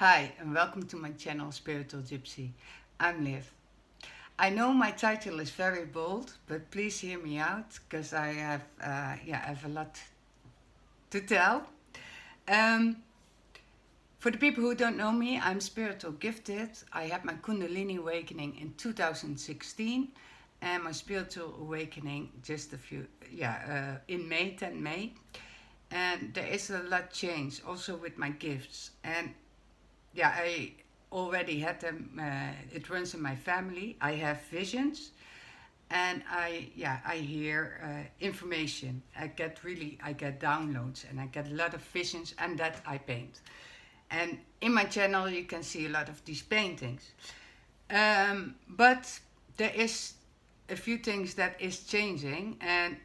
Hi and welcome to my channel Spiritual Gypsy. I'm Liv. I know my title is very bold, but please hear me out because I have a lot to tell. For the people who don't know me, I'm spiritual gifted. I had my Kundalini awakening in 2016 and my spiritual awakening just in May, 10 May. And there is a lot change also with my gifts. And I already had them. It runs in my family. I have visions, and I hear information. I get downloads, and I get a lot of visions, and that I paint. And in my channel, you can see a lot of these paintings. But there is a few things that is changing, and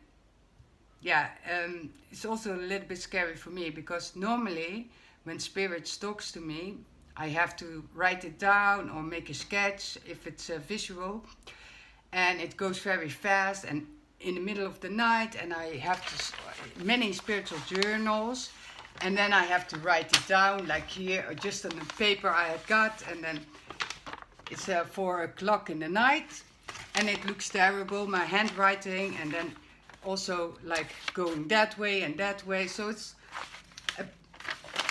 it's also a little bit scary for me because normally when spirit talks to me, I have to write it down or make a sketch if it's visual, and it goes very fast and in the middle of the night, and I have many spiritual journals, and then I have to write it down like here or just on the paper I had got, and then it's 4 o'clock in the night and it looks terrible, my handwriting, and then also like going that way and that way. So it's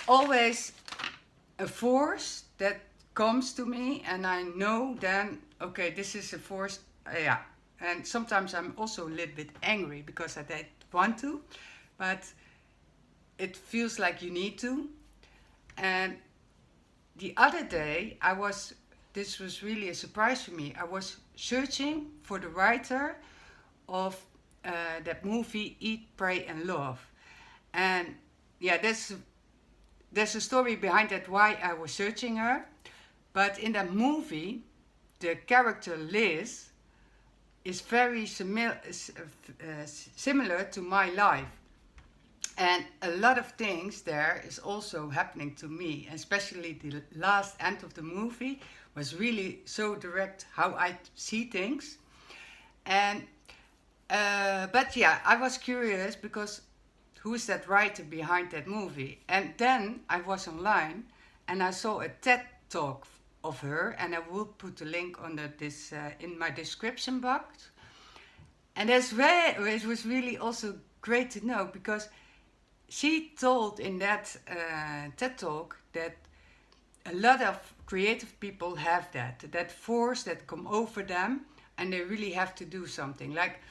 always a force that comes to me, and I know then, okay, this is a force, and sometimes I'm also a little bit angry because I don't want to, but it feels like you need to. And the other day this was really a surprise for me. I was searching for the writer of that movie Eat, Pray and Love, and there's a story behind that why I was searching her. But in that movie, the character Liz is very similar to my life. And a lot of things there is also happening to me, especially the last end of the movie was really so direct how I see things. And I was curious because who is that writer behind that movie? And then I was online and I saw a TED talk of her, and I will put a link under this in my description box. And it was really also great to know because she told in that TED talk that a lot of creative people have that force that come over them, and they really have to do something. Like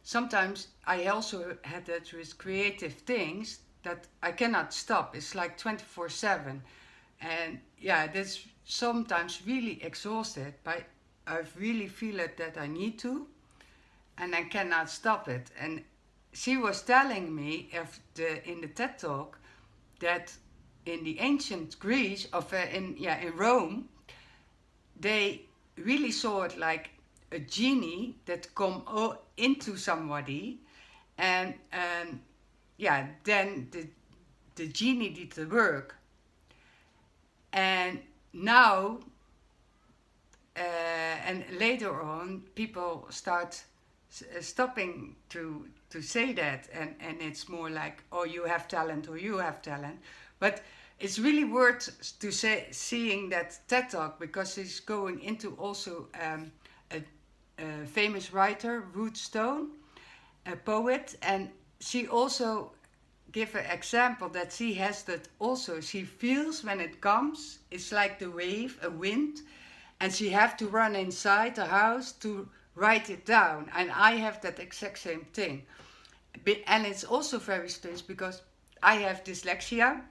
sometimes I also had that with creative things that I cannot stop. It's like 24/7. And that's sometimes really exhausted, but I really feel it that I need to, and I cannot stop it. And she was telling me in the TED Talk that in the ancient Greece, in Rome, they really saw it like a genie that come into somebody, and then the genie did the work. And now and later on, people start stopping to say that, and it's more like, oh, you have talent or you have talent. But it's really worth seeing that TED Talk because she's going into also a famous writer, Ruth Stone, a poet, and she also give an example that she has that also. She feels when it comes, it's like the wave, a wind, and she have to run inside the house to write it down. And I have that exact same thing. And it's also very strange because I have dyslexia,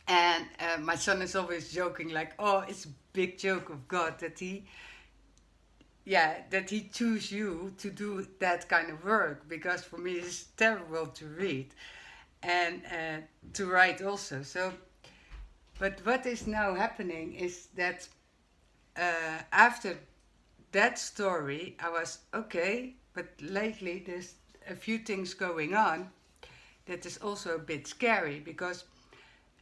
and my son is always joking like, oh, it's a big joke of God that he choose you to do that kind of work, because for me it's terrible to read and to write also. So, but what is now happening is that after that story, I was okay, but lately there's a few things going on that is also a bit scary because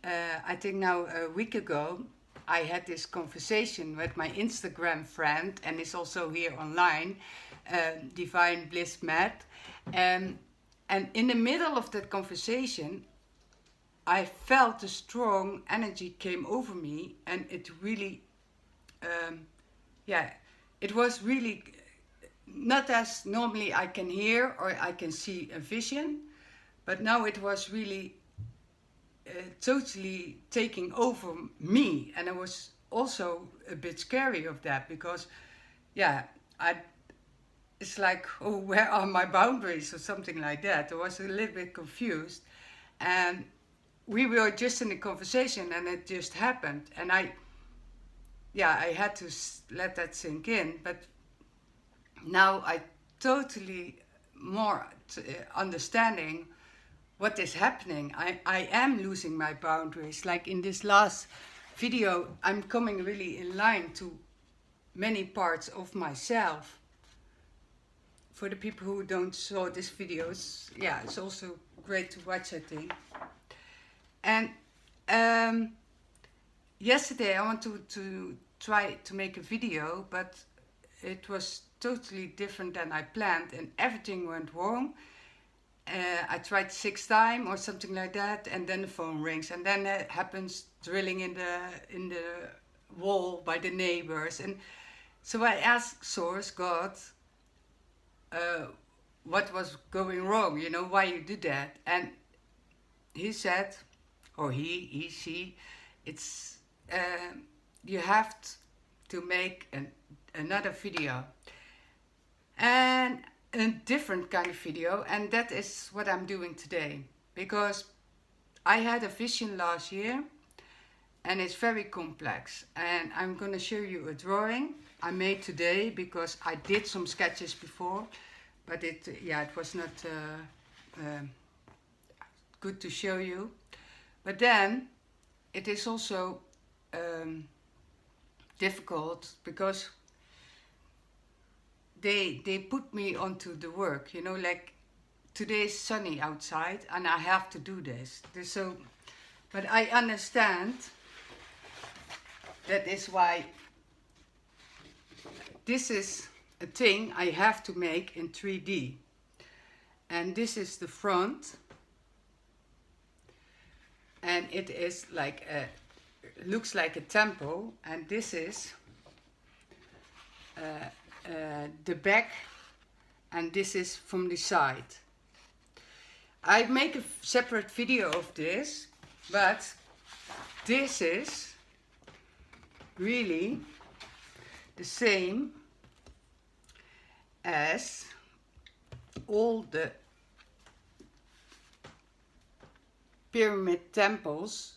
I think now a week ago I had this conversation with my Instagram friend, and it's also here online, Divine Bliss Matt. And in the middle of that conversation, I felt a strong energy came over me, and it really, yeah, it was really not as normally I can hear or I can see a vision, but now it was really totally taking over me, and I was also a bit scary of that because, yeah, it's like, oh, where are my boundaries or something like that. I was a little bit confused, and we were just in a conversation, and it just happened, and I had to let that sink in. But now I totally more understanding what is happening. I am losing my boundaries. Like in this last video, I'm coming really in line to many parts of myself. For the people who don't saw this video, it's also great to watch, I think. And yesterday I wanted to try to make a video, but it was totally different than I planned, and everything went wrong. I tried 6 times or something like that, and then the phone rings, and then it happens drilling in the wall by the neighbors. And so I asked Source, God, what was going wrong, why you did that. And he said, or he, she, it's you have to make another video, and a different kind of video, and that is what I'm doing today, because I had a vision last year, and it's very complex, and I'm going to show you a drawing I made today, because I did some sketches before, but it was not good to show you. But then it is also difficult because they put me onto the work, like today's sunny outside and I have to do this. But I understand that is why this is a thing I have to make in 3D. And this is the front. And it is like looks like a temple, and this is the back, and this is from the side. I make a separate video of this, but this is really the same as all the pyramid temples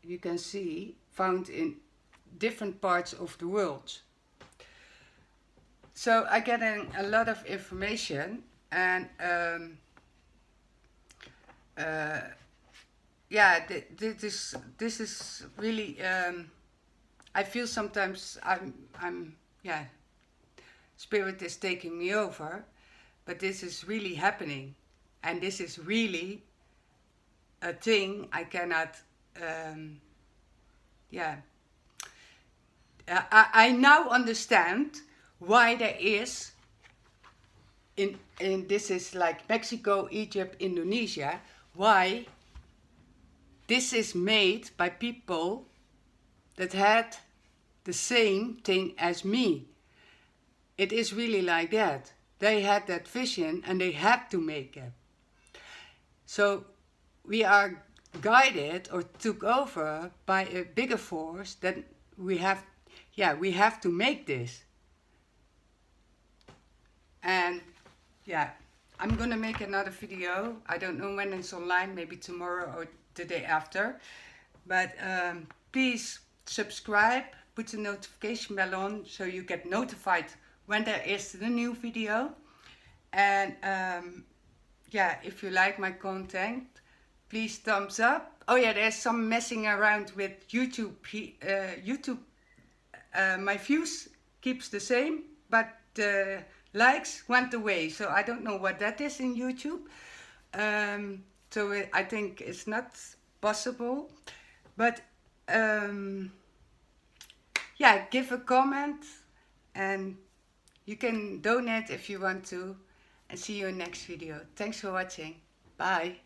you can see found in different parts of the world. So I get a lot of information, and this is really I feel sometimes I'm spirit is taking me over, but this is really happening, and this is really a thing I cannot I now understand why there is in this is like Mexico, Egypt, Indonesia, why this is made by people that had the same thing as me. It is really like that. They had that vision and they had to make it. So we are guided or took over by a bigger force that we have to make this. And I'm gonna make another video. I don't know when it's online, maybe tomorrow or the day after. But please subscribe, put the notification bell on so you get notified when there is the new video. And if you like my content, please thumbs up. Oh yeah, there's some messing around with YouTube. YouTube, my views keeps the same, but the likes went away. So I don't know what that is in YouTube. I think it's not possible. But give a comment, and you can donate if you want to. And see you in next video. Thanks for watching. Bye.